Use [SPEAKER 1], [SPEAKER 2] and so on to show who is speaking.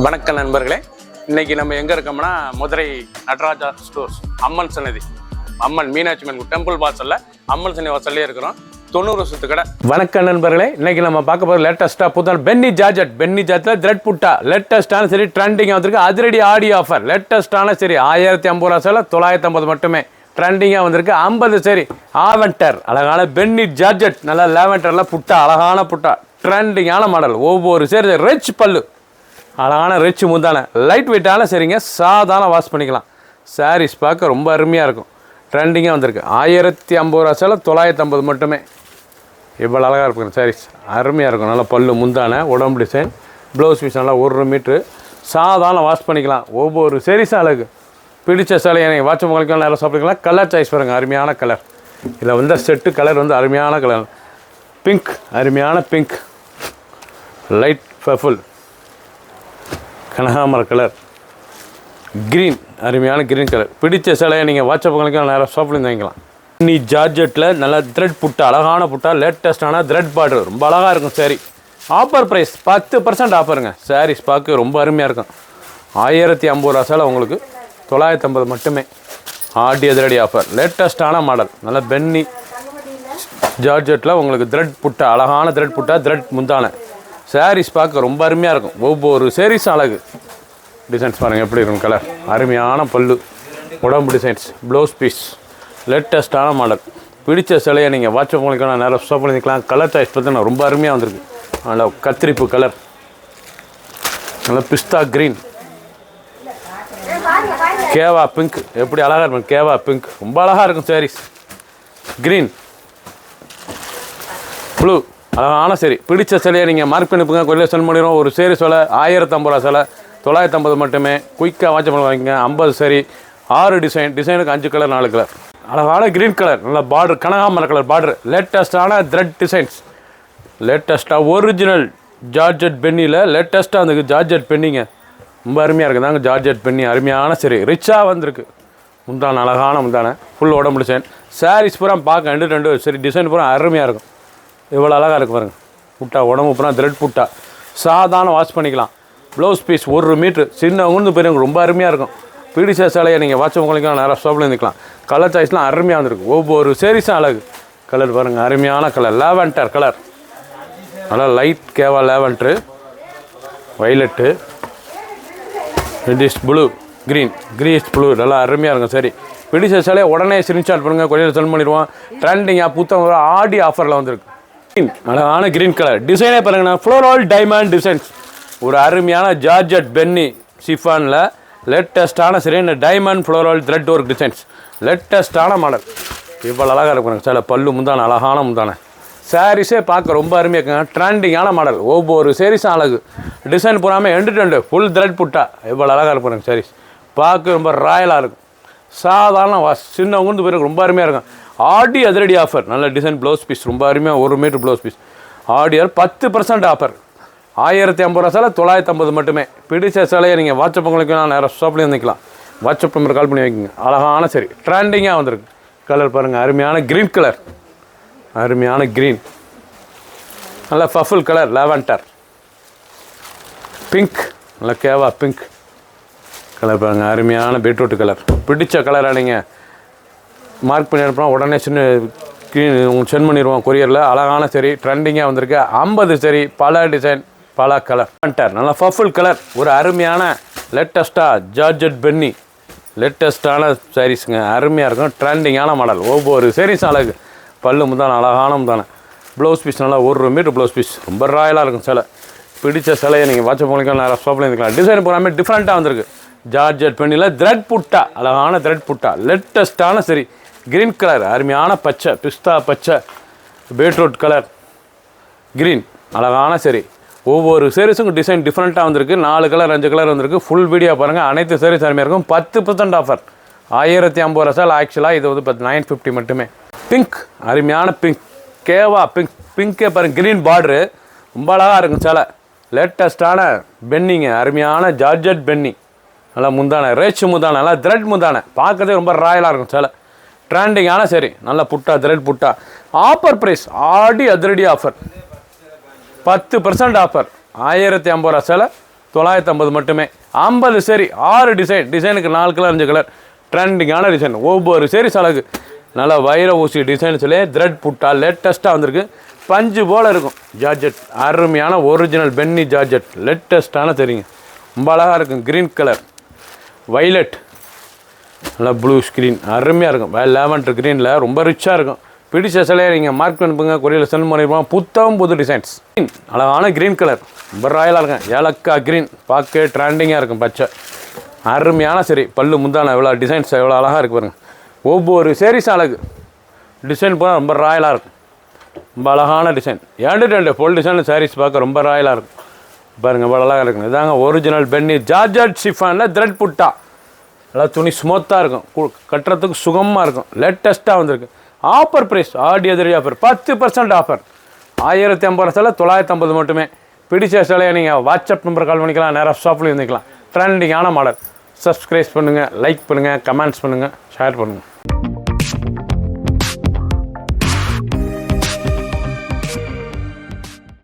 [SPEAKER 1] வணக்கம் நண்பர்களே, இன்னைக்கு நம்ம எங்கே இருக்கோம்னா மதுரை நடராஜா ஸ்டோர்ஸ் அம்மன் சன்னதி, அம்மன் மீனாட்சி அம்மன் டெம்பிள் வாசலில் அம்மன் சன்னதி வாசல்லே இருக்கிறோம். 90 வருஷத்து கடை. வணக்கம் நண்பர்களே, இன்னைக்கு நம்ம பார்க்க போகிற லேட்டஸ்ட்டாக புதுசாக பென்னி ஜார்ஜெட்டில் த்ரெட் புட்டா லேட்டஸ்ட்டான சரி ட்ரெண்டிங்காக வந்திருக்கு. அதிரடி ஆடி ஆஃபர் லேட்டஸ்ட்டான சரி 1050 ரூபா சேலை 950 மட்டுமே ட்ரெண்டிங்காக வந்திருக்கு. 50 சரி ஆவென்டர் அழகான பென்னி ஜார்ஜெட் நல்லா லேவெண்டரில் புட்டா அழகான புட்டா ட்ரெண்டிங்கான மாடல். ஒவ்வொரு சரி ரிச் பல்லு அழகான ரிச் முந்தான லைட் வெயிட்டான சரிங்க, சாதாரண வாஷ் பண்ணிக்கலாம். சாரீஸ் பார்க்க ரொம்ப அருமையாக இருக்கும். ட்ரெண்டிங்காக வந்திருக்கு. 1050 ரூபா சேலை 950 மட்டுமே. இவ்வளோ அழகாக இருக்கும் சாரீஸ், அருமையாக இருக்கும். நல்லா பல்லு முந்தான உடம்பு டிசைன், ப்ளவுஸ் பீஸ் நல்லா 1 மீட்ரு, சாதாரண வாஷ் பண்ணிக்கலாம். ஒவ்வொரு சாரீஸும் அழகு. பிடிச்ச சேலையை நீங்கள் வாட்ச் உங்களுக்கு நேரம் சாப்பிட்டுக்கலாம். கலர் சாய்ஸ் பாருங்கள், அருமையான கலர். இதில் வந்து செட்டு கலர் வந்து அருமையான கலர். பிங்க், அருமையான பிங்க், லைட் பர்பிள், கனகாமர கலர், க்ரீன், அருமையான க்ரீன் கலர். பிடிச்ச சிலையை நீங்கள் வாட்ஸ்அப் உங்களுக்கு நேரம் ஷாப்லேருந்து வாங்கிக்கலாம். நீ ஜார்ஜெட்டில் நல்லா த்ரெட் புட்டா அழகான புட்டா லேட்டஸ்ட்டான த்ரெட் பார்டர் ரொம்ப அழகாக இருக்கும். சரி ஆஃபர் ப்ரைஸ் 10% ஆஃபருங்க. சாரீஸ் பார்க்க ரொம்ப அருமையாக இருக்கும். 1050 ரூபா சேலை உங்களுக்கு 950 மட்டுமே. ஆடி அதிரடி ஆஃபர் லேட்டஸ்ட்டான மாடல். நல்லா பென்னி ஜார்ஜெட்டில் உங்களுக்கு த்ரெட் புட்டா அழகான த்ரெட் புட்டா த்ரெட் முந்தான சாரீஸ் பார்க்க ரொம்ப அருமையாக இருக்கும். ஒவ்வொரு சாரீஸும் அழகு. டிசைன்ஸ் பாருங்கள் எப்படி இருக்கும். கலர் அருமையான பல்லு, உடம்பு டிசைன்ஸ், ப்ளவுஸ் பீஸ், லேட்டஸ்ட்டான மாடல். பிடிச்ச சிலையை நீங்கள் வாட்ஸ்அப் உங்களுக்கு நேரம் ஸ்டாப் பண்ணிக்கலாம். கலர் சாய்ஸ் பார்த்தீங்கன்னா ரொம்ப அருமையாக வந்திருக்கு. நல்லா கத்திரிப்பு கலர், நல்லா பிஸ்தா க்ரீன், கேவா பிங்க், எப்படி அழகாக இருக்கும். கேவா பிங்க் ரொம்ப அழகாக இருக்கும். சாரீஸ் க்ரீன், ப்ளூ அழகான சரி. பிடிச்ச சிலையை நீங்கள் மார்க் பண்ணிப்புங்க. கொள்ளையை செல் பண்ணிடுவோம். ஒரு சேரி சேலை 1050 ரூபா சேலை 950 மட்டுமே. குயிக்காக வாட்ச் பண்ணி வாங்கிங்க. 50 சரி 6 டிசைனுக்கு 5 கலர் 4 கலர். அழகான க்ரீன் கலர், நல்லா பார்டர் கனகாமர கலர் பார்டர், லேட்டஸ்ட்டான த்ரெட் டிசைன்ஸ், லேட்டஸ்ட்டாக ஒரிஜினல் ஜார்ஜெட் பென்னியில் லேட்டஸ்ட்டாக வந்துருக்கு. ஜார்ஜெட் பென்னிங்க ரொம்ப அருமையாக இருக்குது தாங்க. ஜார்ஜெட் பென்னி அருமையான சரி ரிச்சாக வந்திருக்கு. முந்தான அழகான முந்தான ஃபுல் உடம்பு டிசைன். சாரீஸ் பூரா பார்க்க 2 சரி டிசைன் பூரா அருமையாக இருக்கும். இவ்வளோ அழகாக இருக்குது பாருங்கள். புட்டா உடம்பு பூரா த்ரெட் புட்டா சாதாரண வாஷ் பண்ணிக்கலாம். ப்ளவுஸ் பீஸ் 1 மீட்ரு, சின்னவங்க பெரியவங்க ரொம்ப அருமையாக இருக்கும். பிடிச்ச சேலையை நீங்கள் வாட்ச் உங்களுக்கு நேரம் ஷாப்பில் இருந்துக்கலாம். கலர் சாய்ஸ்லாம் அருமையாக வந்துருக்கு. ஒவ்வொரு சேரீஸும் அழகு. கலர் பாருங்கள், அருமையான கலர் லேவெண்டர் கலர், நல்லா லைட் கேவா லேவெண்டரு, வைலட்டு, ரெட்டிஷ் ப்ளூ, க்ரீஸ் ப்ளூ நல்லா அருமையாக இருக்கும். சரி பிடிச்ச சேலையை உடனே ஸ்க்ரீன்ஷாட் பண்ணுங்கள். கொரியர் சென்ட் பண்ணிடுவோம். ட்ரெண்டிங்காக புத்தம் ஒரு ஆடி ஆஃபரில் வந்திருக்கு. அழகான க்ரீன் கலர் டிசைனே பாருங்கண்ணா. ஃப்ளோரல் டைமண்ட் டிசைன்ஸ், ஒரு அருமையான ஜார்ஜெட் பென்னி ஷிஃபானில் லேட்டஸ்ட்டான சரி diamond floral thread work designs, லேட்டஸ்ட்டான மாடல். இவ்வளோ அழகாக இருக்கும் சில பல்லு முந்தான அழகான முந்தான. சாரீஸே பார்க்க ரொம்ப அருமையாக இருக்குங்க. ட்ரெண்டிங்கான மாடல். ஒவ்வொரு சாரீஸும் அழகு. டிசைன் பூராமல் எண்டு ஃபுல் த்ரெட் புட்டா இவ்வளோ அழகாக இருக்கும். சாரீஸ் பார்க்க ரொம்ப ராயலாக இருக்கும். சாதாரண வாஷ், சின்னவங்க பேருக்கு ரொம்ப அருமையாக இருக்கும். ஆடி அதிரடி ஆஃபர். நல்ல டிசைன் ப்ளவுஸ் பீஸ் ரொம்ப அருமையாக 1 மீட்டர் ப்ளவுஸ் பீஸ். ஆடியர் 10% ஆஃபர். 1050 ரூபா சேலை 950 மட்டுமே. பிடிச்ச சேலையை நீங்கள் வாட்ஸ்அப் உங்களுக்கு நேரம் ஷாப்லேயே வந்துக்கலாம். வாட்ஸ்அப் நம்பர் கால் பண்ணி வைக்கிங்க. அழகான சரி ட்ரெண்டிங்காக வந்திருக்கு. கலர் பாருங்கள், அருமையான க்ரீன் கலர், அருமையான க்ரீன், நல்ல பர்பிள் கலர், லேவெண்டர், பிங்க், நல்ல கேவா பிங்க் கலர் பாருங்கள், அருமையான பீட்ரூட் கலர். பிடிச்ச கலரை நீங்கள் மார்க் பண்ணி அனுப்பினா உடனே உங்களுக்கு சென்ட் பண்ணிடுவோம் கொரியரில். அழகான சரி ட்ரெண்டிங்காக வந்திருக்கு. 50 சரி பல டிசைன் பல கலர். நல்லா பர்பிள் கலர், ஒரு அருமையான லேட்டஸ்ட்டாக ஜார்ஜெட் பென்னி லேட்டஸ்ட்டான சாரீஸுங்க, அருமையாக இருக்கும். ட்ரெண்டிங்கான மாடல். ஒவ்வொரு சாரீஸும் அழகு. பல்லு முந்தான அழகான முந்தான. ப்ளவுஸ் பீஸ் நல்லா 1 மீட்டர் ப்ளவுஸ் பீஸ் ரொம்ப ராயலாக இருக்கும். சிலை பிடிச்ச சிலையை நீங்கள் வாட்ஸ்அப் உங்களுக்கு நேரம் ஷாப்பில் இருந்துக்கலாம். டிசைன் பூராமே டிஃப்ரெண்ட்டாக வந்திருக்கு. ஜார்ஜெட் பென்னியில் த்ரெட் புட்டா அழகான த்ரெட் புட்டா லேட்டஸ்ட்டான சரி க்ரீன் கலர், அருமையான பச்சை, பிஸ்தா பச்சை, பீட்ரூட் கலர், க்ரீன் அழகான சரி. ஒவ்வொரு சாரீஸுக்கும் டிசைன் டிஃப்ரெண்ட்டாக வந்திருக்கு. 4 கலர் 5 கலர் வந்திருக்கு. ஃபுல் வீடியோ பாருங்கள். அனைத்து சாரீஸ் அருமையாக இருக்கும். 10% ஆஃபர். 1050 ரூபா சேலை. ஆக்சுவலாக இது வந்து 950 மட்டுமே. பிங்க், அருமையான பிங்க், கேவா பிங்க், பிங்கே பாருங்கள். க்ரீன் பார்டரு ரொம்ப அழகாக இருக்கும். சேலை லேட்டஸ்ட்டான பென்னிங்க, அருமையான ஜார்ஜெட் பென்னி, நல்லா முந்தான ரேச்சு முந்தான, நல்லா த்ரெட் முந்தான, பார்க்கறதே ரொம்ப ராயலாக இருக்கும். சேலை ட்ரெண்டிங்கான சரி நல்ல புட்டா த்ரெட் புட்டா. ஆஃபர் ப்ரைஸ் ஆடி அதிரடி ஆஃபர் 10% ஆஃபர். 1050 ரூபா சேலை 950 மட்டுமே. 50 சரி 6 டிசைனுக்கு 4 கலர் 5 கலர் ட்ரெண்டிங்கான டிசைன். ஒவ்வொரு சீரிஸ் அழகு நல்லா வைர ஊசி டிசைன்ஸ்லேயே த்ரெட் புட்டா லேட்டஸ்ட்டாக வந்திருக்கு. பஞ்சு போல் இருக்கும். ஜார்ஜெட் அருமையான ஒரிஜினல் பென்னி ஜார்ஜெட் லேட்டஸ்ட்டான தெரியுங்க. ரொம்ப அழகாக இருக்கும். க்ரீன் கலர் வைலட் நல்லா ப்ளூ ஸ்க்ரீன் அருமையாக இருக்கும். லேவண்டர் க்ரீனில் ரொம்ப ரிச்சாக இருக்கும். பிடிச்ச சிலையை நீங்கள் மார்க் பண்ணிப்புங்க. கொரியரில் சென்ட் பண்ணிருப்போம். புத்தம் புது டிசைன்ஸ். அழகான க்ரீன் கலர் ரொம்ப ராயலாக இருக்கும். ஏலக்காய் க்ரீன் பார்க்க ட்ரெண்டிங்காக இருக்கும். பச்சை அருமையான சரி. பல்லு முந்தான எவ்வளோ டிசைன்ஸ் எவ்வளோ அழகாக இருக்குது பாருங்கள். ஒவ்வொரு சேரீஸ் அழகு டிசைன் போனால் ரொம்ப ராயலாக இருக்கும். ரொம்ப அழகான டிசைன். 2 ஃபுல் டிசைன் சாரீஸ் பார்க்க ரொம்ப ராயலாக இருக்கும் பாருங்கள். ரொம்ப அழகாக இருக்கும். இதாங்க ஒரிஜினல் பென்னி ஜார்ஜெட் ஷிஃபானில் த்ரெட் புட்டா. நல்லா துணி ஸ்மூத்தாக இருக்கும். கட்டுறதுக்கு சுகமாக இருக்கும். லேட்டஸ்ட்டாக வந்திருக்கு. ஆஃபர் ப்ரைஸ் ஆடி எதிரி ஆஃபர் 10% ஆஃபர். 1050 சிலை 950 மட்டுமே. பிடிச்ச சிலையை நீங்கள் வாட்ஸ்அப் நம்பர் கால் பண்ணிக்கலாம். நேராக ஷாப்லேயும் வந்துக்கலாம். ட்ரெண்டிங்கான மாடல். சப்ஸ்கிரைப் பண்ணுங்கள், லைக் பண்ணுங்கள், கமெண்ட்ஸ் பண்ணுங்கள், ஷேர் பண்ணுங்கள்.